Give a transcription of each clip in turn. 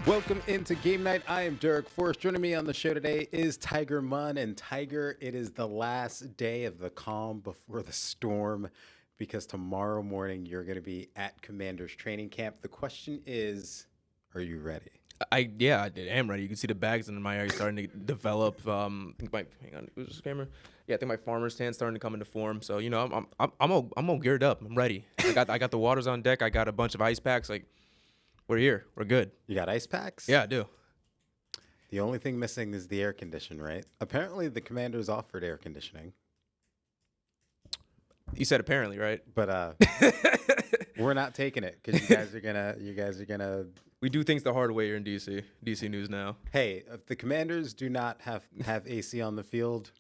Welcome into Game Night. I am Derek Forrest. Joining me on the show today is Tiger Munn. And Tiger, it is the last day of the calm before the storm because tomorrow morning you're going to be at Commander's training camp. The question is, are you ready? I am ready. You can see the bags under my eye starting to develop. I think hang on, who's this camera? Yeah, I think my farmer stand's starting to come into form. So I'm all geared up. I'm ready. I got the waters on deck. I got a bunch of ice packs. Like, we're here. We're good. You got ice packs? Yeah, I do. The only thing missing is the air condition, right? Apparently, the Commanders offered air conditioning. You said apparently, right? But we're not taking it because you guys are gonna. We do things the hard way here in DC. DC News Now. Hey, if the Commanders do not have AC on the field,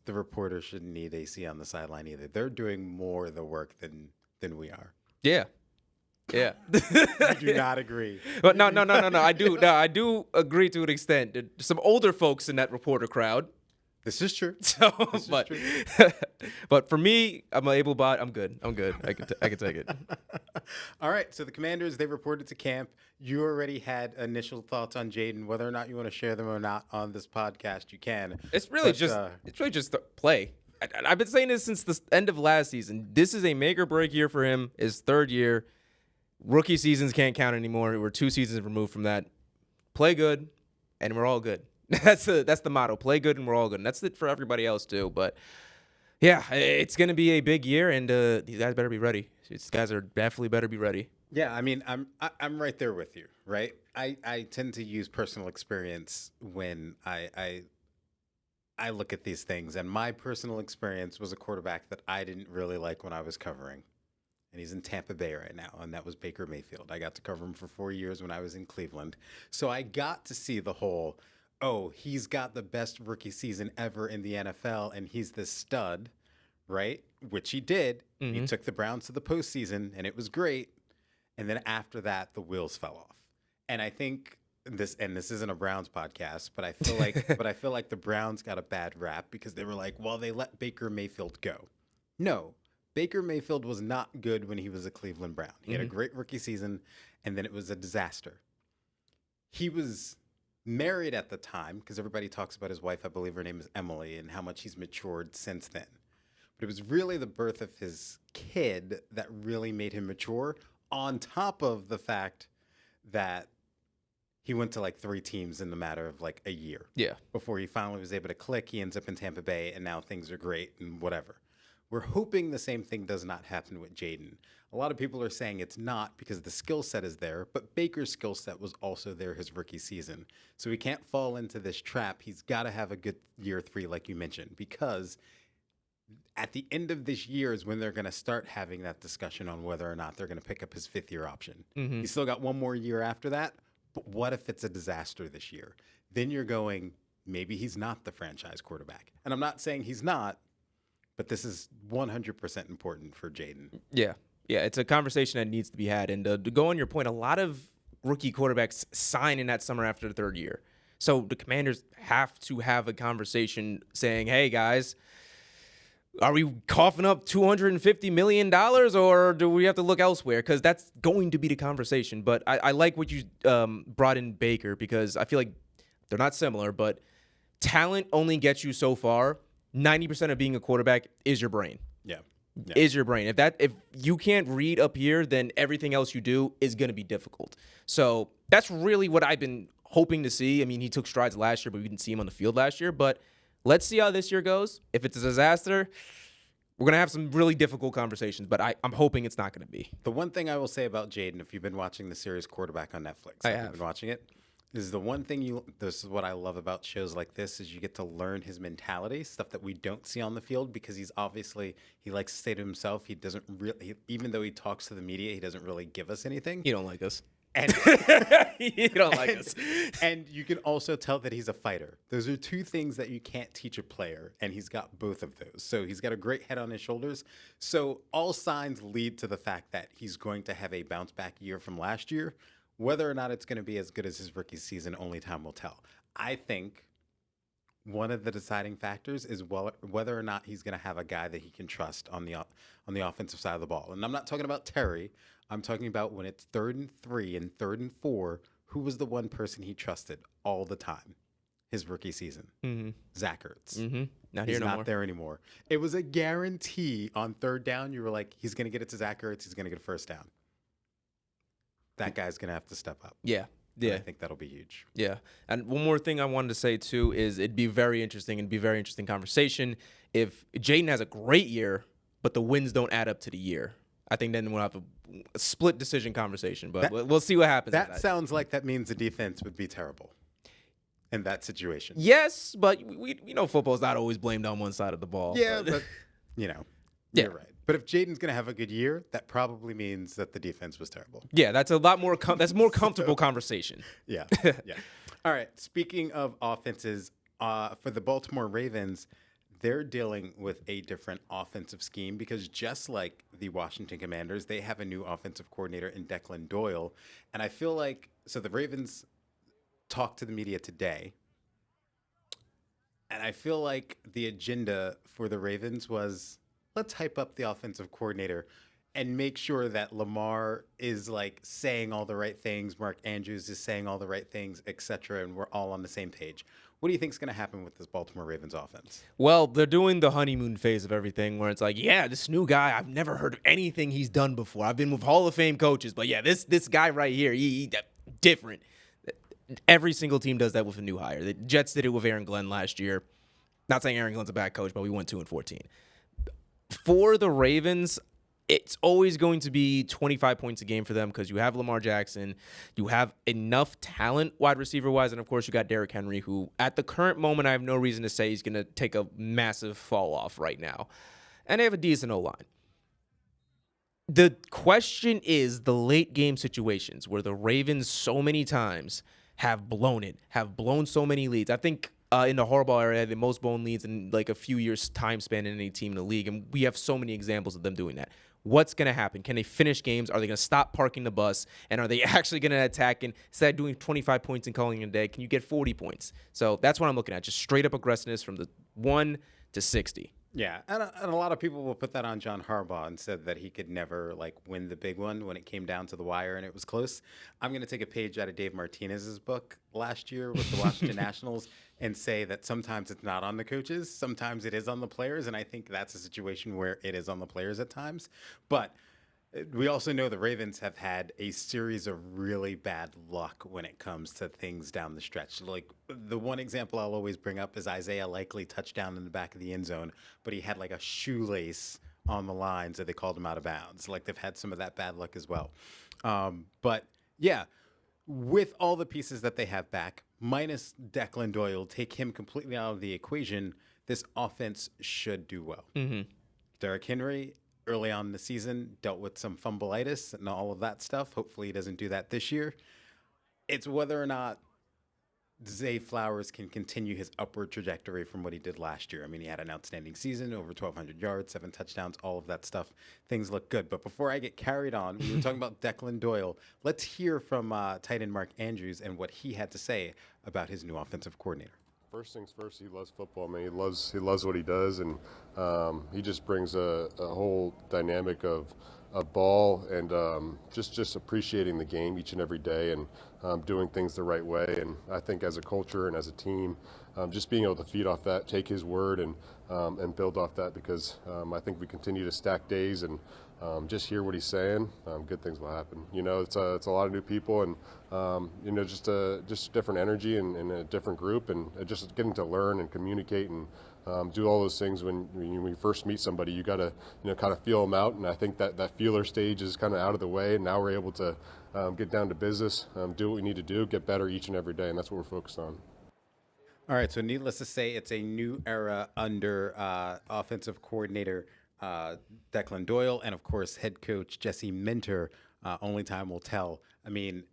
the reporters shouldn't need AC on the sideline either. They're doing more of the work than we are. Yeah. Yeah. I do not agree. But no. I do agree to an extent. There's some older folks in that reporter crowd. This is true. But for me, I'm an able bot. I'm good. I can take it. All right. So the Commanders, they reported to camp. You already had initial thoughts on Jaden. Whether or not you want to share them or not on this podcast, you can. It's really just play. I've been saying this since the end of last season. This is a make or break year for him. His third year. Rookie seasons can't count anymore. We're 2 seasons removed from that. Play good, and we're all good. That's the motto. Play good, and we're all good. And that's it for everybody else too. But yeah, it's gonna be a big year, and these guys better be ready. These guys are definitely better be ready. Yeah, I mean, I'm right there with you, right? I tend to use personal experience when I look at these things, and my personal experience was a quarterback that I didn't really like when I was covering. And he's in Tampa Bay right now, and that was Baker Mayfield. I got to cover him for 4 years when I was in Cleveland. So I got to see the whole, he's got the best rookie season ever in the NFL, and he's this stud, right? Which he did. Mm-hmm. He took the Browns to the postseason, and it was great. And then after that, the wheels fell off. And I think this isn't a Browns podcast, but I feel like the Browns got a bad rap because they were like, well, they let Baker Mayfield go. No. Baker Mayfield was not good when he was a Cleveland Brown. He had a great rookie season, and then it was a disaster. He was married at the time because everybody talks about his wife. I believe her name is Emily, and how much he's matured since then. But it was really the birth of his kid that really made him mature, on top of the fact that he went to like 3 teams in the matter of like a year. Yeah. Before he finally was able to click, he ends up in Tampa Bay, and now things are great and whatever. We're hoping the same thing does not happen with Jaden. A lot of people are saying it's not because the skill set is there, but Baker's skill set was also there his rookie season. So he can't fall into this trap. He's got to have a good year 3, like you mentioned, because at the end of this year is when they're going to start having that discussion on whether or not they're going to pick up his 5th-year option. Mm-hmm. He's still got 1 more year after that, but what if it's a disaster this year? Then you're going, maybe he's not the franchise quarterback. And I'm not saying he's not, but this is 100% important for Jaden. Yeah, it's a conversation that needs to be had. And to go on your point, a lot of rookie quarterbacks sign in that summer after the 3rd year. So the Commanders have to have a conversation saying, hey, guys, are we coughing up $250 million or do we have to look elsewhere? Because that's going to be the conversation. But I like what you brought in Baker because I feel like they're not similar, but talent only gets you so far. 90% of being a quarterback is your brain. Yeah. Is your brain. If you can't read up here, then everything else you do is going to be difficult. So that's really what I've been hoping to see. I mean, he took strides last year, but we didn't see him on the field last year. But let's see how this year goes. If it's a disaster, we're going to have some really difficult conversations, but I'm hoping it's not going to be. The one thing I will say about Jaden, if you've been watching the series Quarterback on Netflix, I have. You've been watching it. This is the one thing this is what I love about shows like this is you get to learn his mentality, stuff that we don't see on the field because he likes to say to himself, he doesn't really, even though he talks to the media, he doesn't really give us anything. You don't like us. And you don't like us. And you can also tell that he's a fighter. Those are 2 things that you can't teach a player, and he's got both of those. So he's got a great head on his shoulders. So all signs lead to the fact that he's going to have a bounce back year from last year. Whether or not it's going to be as good as his rookie season, only time will tell. I think one of the deciding factors is whether or not he's going to have a guy that he can trust on the offensive side of the ball. And I'm not talking about Terry. I'm talking about when it's 3rd and 3 and 3rd and 4, who was the one person he trusted all the time his rookie season? Zach Ertz. Not He's here no not more. there anymore. It was a guarantee on third down. You were like, he's going to get it to Zach Ertz. He's going to get a first down. That guy's going to have to step up. Yeah. And I think that'll be huge. Yeah. And one more thing I wanted to say, too, is it'd be very interesting and be a very interesting conversation if Jaden has a great year, but the wins don't add up to the year. I think then we'll have a split decision conversation, but we'll see what happens. That sounds like that means the defense would be terrible in that situation. Yes, but we know football's not always blamed on one side of the ball. Yeah, but you're right. But if Jaden's going to have a good year, that probably means that the defense was terrible. Yeah, that's a lot more that's more comfortable conversation. Yeah. All right. Speaking of offenses, for the Baltimore Ravens, they're dealing with a different offensive scheme because just like the Washington Commanders, they have a new offensive coordinator in Declan Doyle. And I feel like, so the Ravens talked to the media today, and I feel like the agenda for the Ravens was, let's hype up the offensive coordinator and make sure that Lamar is like saying all the right things, Mark Andrews is saying all the right things, etc., and we're all on the same page. What do you think is going to happen with this Baltimore Ravens offense? Well, they're doing the honeymoon phase of everything where it's like, yeah, this new guy, I've never heard of anything he's done before. I've been with Hall of Fame coaches, but yeah, this guy right here, he different. Every single team does that with a new hire. The Jets did it with Aaron Glenn last year. Not saying Aaron Glenn's a bad coach, but we went 2-14. For the Ravens, it's always going to be 25 points a game for them because you have Lamar Jackson, you have enough talent wide receiver-wise, and, of course, you got Derrick Henry, who at the current moment I have no reason to say he's going to take a massive fall off right now. And they have a decent O-line. The question is the late-game situations where the Ravens so many times have blown it, have blown so many leads. I think in the Harbaugh area, the most blown leads in like a few years' time span in any team in the league, and we have so many examples of them doing that. What's going to happen? Can they finish games? Are they going to stop parking the bus? And are they actually going to attack? And instead of doing 25 points and calling it a day, can you get 40 points? So that's what I'm looking at, just straight up aggressiveness from the 1 to 60. Yeah, and a lot of people will put that on John Harbaugh and said that he could never like win the big one when it came down to the wire and it was close. I'm going to take a page out of Dave Martinez's book last year with the Washington Nationals and say that sometimes it's not on the coaches, sometimes it is on the players, and I think that's a situation where it is on the players at times. But we also know the Ravens have had a series of really bad luck when it comes to things down the stretch. Like the one example I'll always bring up is Isaiah Likely touchdown in the back of the end zone, but he had like a shoelace on the line, so they called him out of bounds. Like they've had some of that bad luck as well. But yeah, with all the pieces that they have back, minus Declan Doyle, take him completely out of the equation, this offense should do well. Derrick Henry, early on in the season, dealt with some fumbleitis and all of that stuff. Hopefully he doesn't do that this year. It's whether or not Zay Flowers can continue his upward trajectory from what he did last year. I mean, he had an outstanding season, over 1,200 yards, 7 touchdowns, all of that stuff. Things look good. But before I get carried on, we were talking about Declan Doyle. Let's hear from tight end Mark Andrews and what he had to say about his new offensive coordinator. First things first, he loves football, man. He loves what he does, and he just brings a whole dynamic of ball and just appreciating the game each and every day and doing things the right way. And I think as a culture and as a team, just being able to feed off that, take his word and build off that, because I think we continue to stack days and just hear what he's saying, good things will happen. You know, it's a lot of new people and, you know, just different energy and a different group, and just getting to learn and communicate and do all those things. When you first meet somebody, you got to, you know, kind of feel them out. And I think that feeler stage is kind of out of the way. And now we're able to get down to business, do what we need to do, get better each and every day. And that's what we're focused on. All right. So needless to say, it's a new era under offensive coordinator Declan Doyle, and of course, head coach Jesse Minter. Only time will tell. I mean,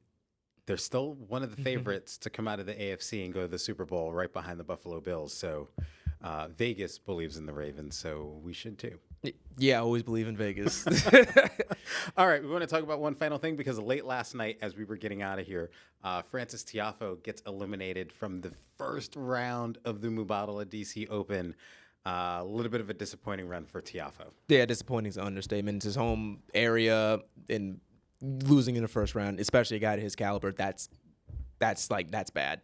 they're still one of the favorites to come out of the AFC and go to the Super Bowl, right behind the Buffalo Bills. So Vegas believes in the Ravens, so we should too. Yeah, I always believe in Vegas. All right, we want to talk about one final thing, because late last night, as we were getting out of here, Francis Tiafoe gets eliminated from the first round of the Mubadala DC Open. A little bit of a disappointing run for Tiafoe. Yeah, disappointing is an understatement. It's his home area, and losing in the first round, especially a guy to his caliber, that's that's bad.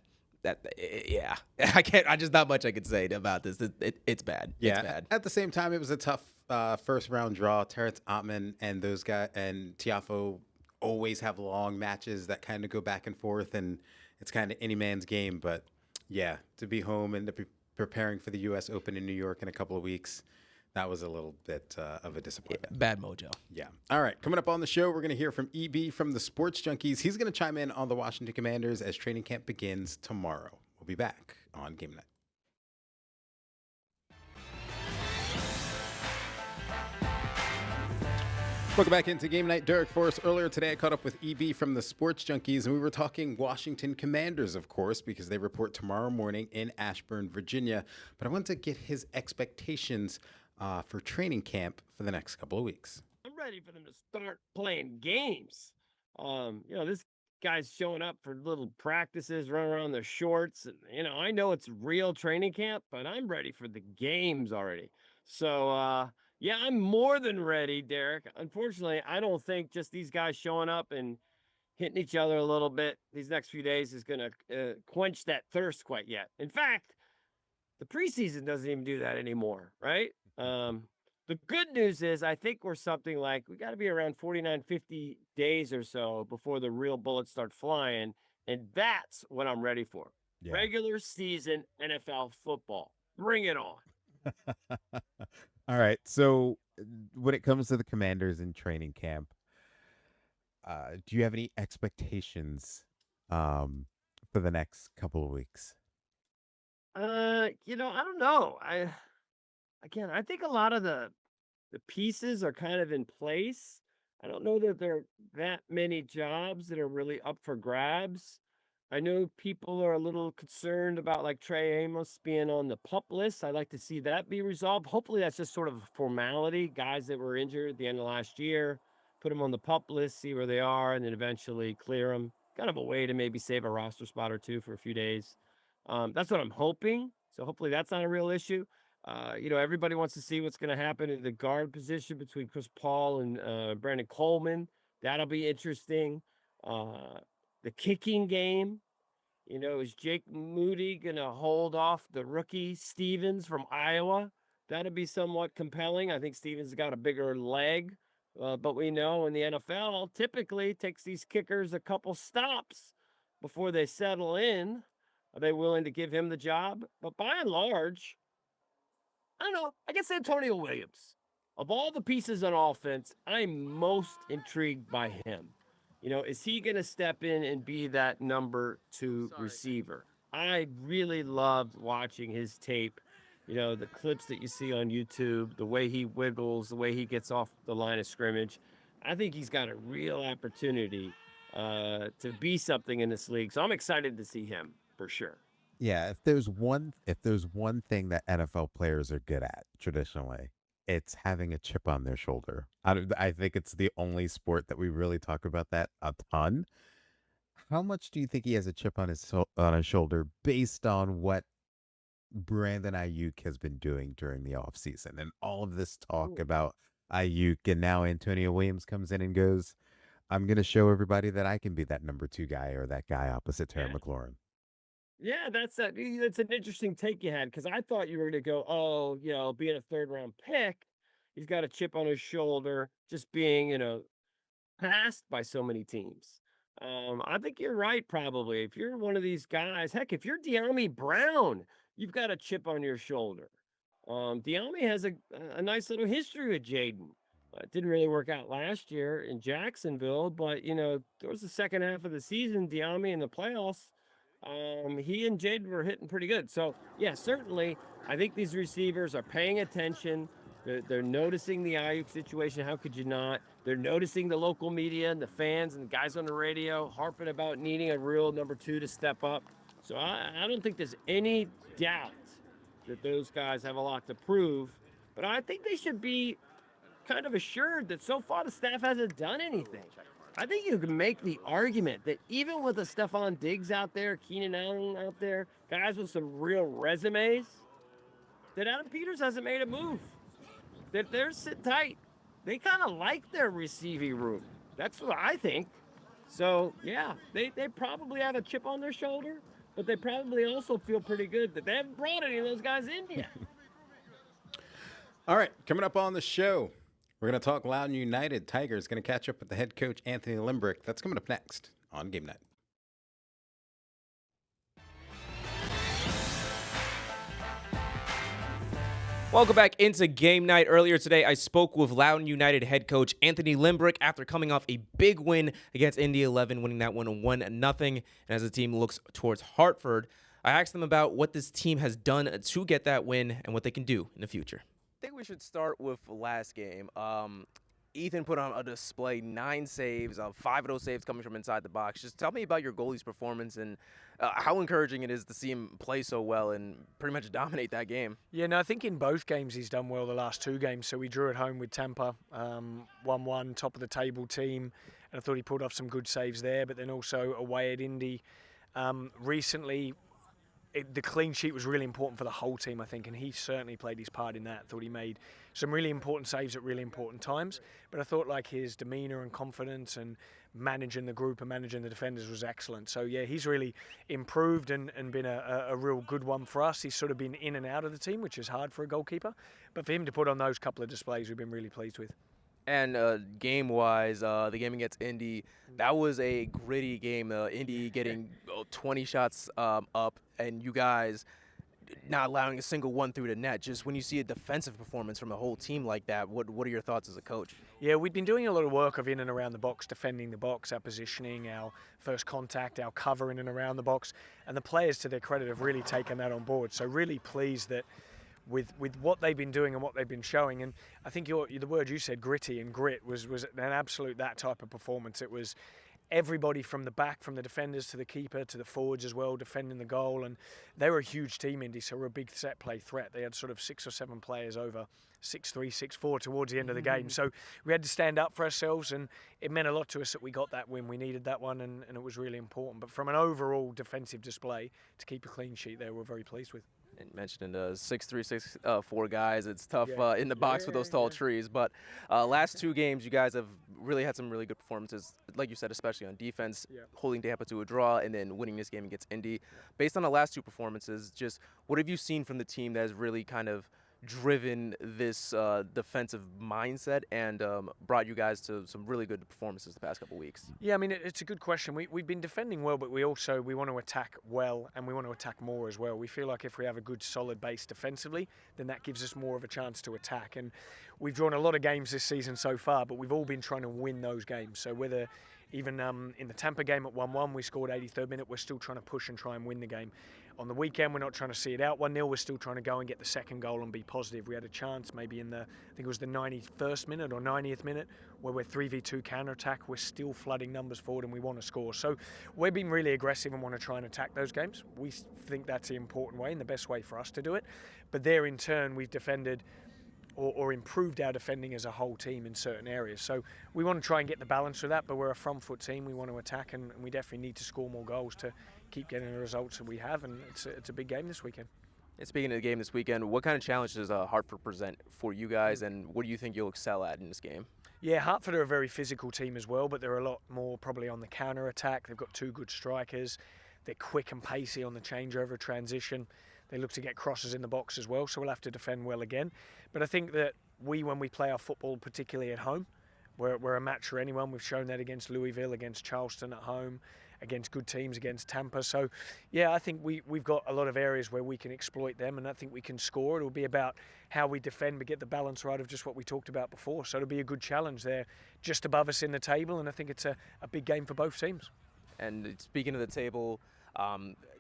Yeah, I just not much I could say about this. It's bad. Yeah. It's bad. At the same time, it was a tough first round draw. Terrence Ottman and those guys and Tiafo always have long matches that kind of go back and forth, and it's kind of any man's game. But yeah, to be home and to be preparing for the U.S. Open in New York in a couple of weeks, that was a little bit of a disappointment. Bad mojo. Yeah. All right. Coming up on the show, we're going to hear from EB from the Sports Junkies. He's going to chime in on the Washington Commanders as training camp begins tomorrow. We'll be back on Game Night. Welcome back into Game Night. Derek Forrest. Earlier today, I caught up with EB from the Sports Junkies, and we were talking Washington Commanders, of course, because they report tomorrow morning in Ashburn, Virginia. But I want to get his expectations for training camp for the next couple of weeks. I'm ready for them to start playing games. This guy's showing up for little practices, running around their shorts. And, I know it's real training camp, but I'm ready for the games already. So, yeah, I'm more than ready, Derek. Unfortunately, I don't think just these guys showing up and hitting each other a little bit these next few days is going to quench that thirst quite yet. In fact, the preseason doesn't even do that anymore, right? The good news is I think we're something like we got to be around 49, 50 days or so before the real bullets start flying. And that's what I'm ready for. Yeah. Regular season NFL football. Bring it on. All right. So when it comes to the Commanders in training camp, do you have any expectations for the next couple of weeks? I don't know. I think a lot of the pieces are kind of in place. I don't know that there are that many jobs that are really up for grabs. I know people are a little concerned about like Trey Amos being on the PUP list. I'd like to see that be resolved. Hopefully that's just sort of a formality. Guys that were injured at the end of last year, put them on the PUP list, see where they are, and then eventually clear them. Kind of a way to maybe save a roster spot or two for a few days. That's what I'm hoping. So hopefully that's not a real issue. Everybody wants to see what's going to happen in the guard position between Chris Paul and Brandon Coleman. That'll be interesting. The kicking game, is Jake Moody going to hold off the rookie Stevens from Iowa? That'll be somewhat compelling. I think Stevens got a bigger leg, but we know in the NFL, typically it takes these kickers a couple stops before they settle in. Are they willing to give him the job? But by and large, I don't know. I guess Antonio Williams. Of all the pieces on offense, I'm most intrigued by him. Is he going to step in and be that number 2 receiver? I really loved watching his tape. The clips that you see on YouTube, the way he wiggles, the way he gets off the line of scrimmage. I think he's got a real opportunity to be something in this league. So I'm excited to see him for sure. Yeah, if there's one thing that NFL players are good at traditionally, it's having a chip on their shoulder. I think it's the only sport that we really talk about that a ton. How much do you think he has a chip on his shoulder based on what Brandon Ayuk has been doing during the offseason and all of this talk about Ayuk, and now Antonio Williams comes in and goes, I'm going to show everybody that I can be that number 2 guy or that guy opposite Terry McLaurin. Yeah, that's an interesting take you had, because I thought you were going to go, being a 3rd-round pick, he's got a chip on his shoulder, just being, passed by so many teams. I think you're right, probably. If you're one of these guys, heck, if you're De'Ami Brown, you've got a chip on your shoulder. De'Ami has a nice little history with Jaden. It didn't really work out last year in Jacksonville, but, towards the second half of the season, De'Ami in the playoffs, he and Jaden were hitting pretty good. So, yeah, certainly, I think these receivers are paying attention. They're noticing the Ayuk situation. How could you not? They're noticing the local media and the fans and the guys on the radio harping about needing a real number 2 to step up. So I don't think there's any doubt that those guys have a lot to prove. But I think they should be kind of assured that so far the staff hasn't done anything. I think you can make the argument that even with a Stephon Diggs out there, Keenan Allen out there, guys with some real resumes, that Adam Peters hasn't made a move. That they're sitting tight. They kind of like their receiving room. That's what I think. So, yeah, they probably have a chip on their shoulder, but they probably also feel pretty good that they haven't brought any of those guys in yet. All right, coming up on the show, we're going to talk Loudoun United. Tigers going to catch up with the head coach, Anthony Limbrick. That's coming up next on Game Night. Welcome back into Game Night. Earlier today, I spoke with Loudoun United head coach Anthony Limbrick after coming off a big win against Indy 11, winning that one 1-0. And as the team looks towards Hartford, I asked them about what this team has done to get that win and what they can do in the future. I think we should start with last game. Ethan put on a display, 9 saves, 5 of those saves coming from inside the box. Just tell me about your goalie's performance and how encouraging it is to see him play so well and pretty much dominate that game. Yeah, no, I think in both games he's done well the last 2 games. So we drew at home with Tampa, 1-1, top of the table team, and I thought he pulled off some good saves there. But then also away at Indy, recently. The clean sheet was really important for the whole team, I think, and he certainly played his part in that. I thought he made some really important saves at really important times, but I thought like his demeanour and confidence and managing the group and managing the defenders was excellent. So yeah, he's really improved and been a real good one for us. He's sort of been in and out of the team, which is hard for a goalkeeper, but for him to put on those couple of displays, we've been really pleased with. And game-wise, the game against Indy, that was a gritty game. Indy getting 20 shots up, and you guys not allowing a single one through the net. Just when you see a defensive performance from the whole team like that, what are your thoughts as a coach? Yeah, we've been doing a lot of work of in and around the box, defending the box, our positioning, our first contact, our cover in and around the box, and the players, to their credit, have really taken that on board. So really pleased that with what they've been doing and what they've been showing. And I think the word you said, gritty and grit, was an absolute that type of performance. It was everybody from the back, from the defenders to the keeper to the forwards as well, defending the goal. And they were a huge team, Indy, so we're a big set play threat. They had sort of 6 or 7 players over 6'3", 6'4" towards the end of the game. So we had to stand up for ourselves, and it meant a lot to us that we got that win. We needed that one, and it was really important. But from an overall defensive display, to keep a clean sheet there, we're very pleased with. And mentioned 6'3", 6'4" guys, it's tough in the box with those tall trees. But last 2 games, you guys have really had some really good performances, like you said, especially on defense, holding Tampa to a draw and then winning this game against Indy. Based on the last 2 performances, just what have you seen from the team that has really kind of driven this defensive mindset and brought you guys to some really good performances the past couple weeks? Yeah, I mean, it's a good question. We've been defending well, but we want to attack well, and we want to attack more as well. We feel like if we have a good solid base defensively, then that gives us more of a chance to attack. And we've drawn a lot of games this season so far, but we've all been trying to win those games. So whether even in the Tampa game at 1-1, we scored 83rd minute, we're still trying to push and try and win the game. On the weekend, we're not trying to see it out 1-0. We're still trying to go and get the second goal and be positive. We had a chance maybe in I think it was the 91st minute or 90th minute, where we're 3v2 counter-attack. We're still flooding numbers forward and we want to score. So we've been really aggressive and want to try and attack those games. We think that's the important way and the best way for us to do it. But there, in turn, we've defended or improved our defending as a whole team in certain areas. So we want to try and get the balance of that, but we're a front foot team. We want to attack, and we definitely need to score more goals to keep getting the results that we have, and it's a big game this weekend. And speaking of the game this weekend, what kind of challenge does Hartford present for you guys, and what do you think you'll excel at in this game? Yeah, Hartford are a very physical team as well, but they're a lot more probably on the counter-attack. They've got 2 good strikers. They're quick and pacey on the changeover transition. They look to get crosses in the box as well, so we'll have to defend well again. But I think that when we play our football, particularly at home, we're a match for anyone. We've shown that against Louisville, against Charleston at home, against good teams, against Tampa. So, yeah, I think we've got a lot of areas where we can exploit them, and I think we can score. It'll be about how we defend, but get the balance right of just what we talked about before. So it'll be a good challenge there, just above us in the table, and I think it's a big game for both teams. And speaking of the table,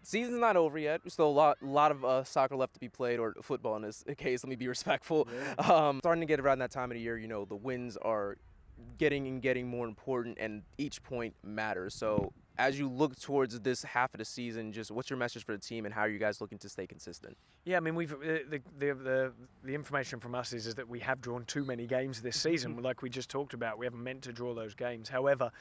season's not over yet. There's still a lot of soccer left to be played, or football in this case. Let me be respectful. Yeah. Starting to get around that time of the year, the wins are getting more important, and each point matters. So as you look towards this half of the season, just what's your message for the team, and how are you guys looking to stay consistent? Yeah, I mean, the information from us is that we have drawn too many games this season. Like we just talked about, we haven't meant to draw those games. However,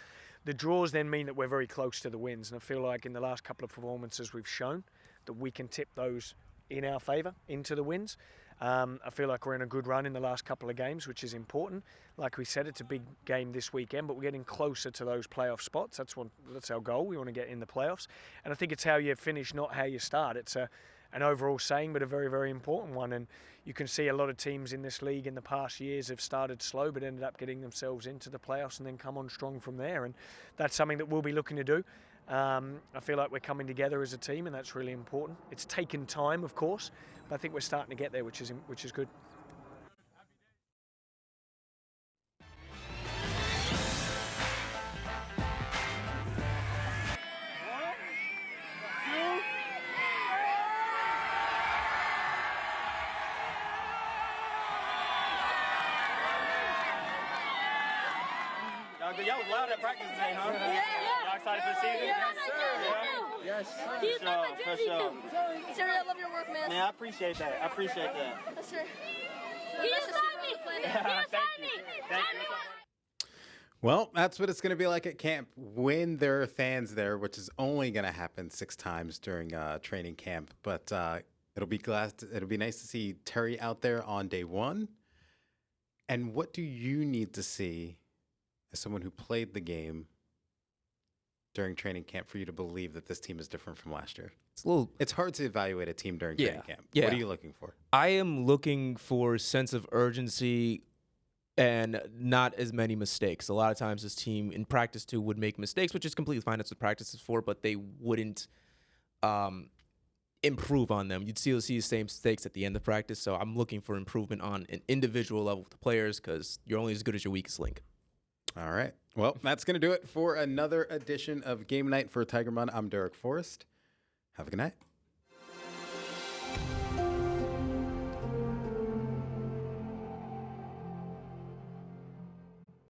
the draws then mean that we're very close to the wins, and I feel like in the last couple of performances we've shown that we can tip those in our favour into the wins. I feel like we're in a good run in the last couple of games, which is important. Like we said, it's a big game this weekend, but we're getting closer to those playoff spots. That's our goal. We want to get in the playoffs. And I think it's how you finish, not how you start. It's an overall saying, but a very, very important one. And you can see a lot of teams in this league in the past years have started slow, but ended up getting themselves into the playoffs and then come on strong from there. And that's something that we'll be looking to do. I feel like we're coming together as a team, and that's really important. It's taken time, of course, but I think we're starting to get there, which is good. Y'all was loud at practice today, huh? Y'all excited for the season? Yes, sir. Yes, Can you sign my jersey too? Sir, I love your work, man. Man, I appreciate that. Yes, sir. Can you sign me? Can you sign me? Thank Sign you. me. Well, that's what it's going to be like at camp when there are fans there, which is only going to happen 6 times during training camp. But it'll be nice to see Terry out there on day 1. And what do you need to see as someone who played the game during training camp for you to believe that this team is different from last year? It's hard to evaluate a team during training camp. Yeah. What are you looking for? I am looking for a sense of urgency and not as many mistakes. A lot of times this team in practice too would make mistakes, which is completely fine. That's what practice is for, but they wouldn't improve on them. You'd see the same mistakes at the end of practice. So I'm looking for improvement on an individual level with the players because you're only as good as your weakest link. All right. Well, that's going to do it for another edition of Game Night for Tigerman. I'm Derek Forrest. Have a good night.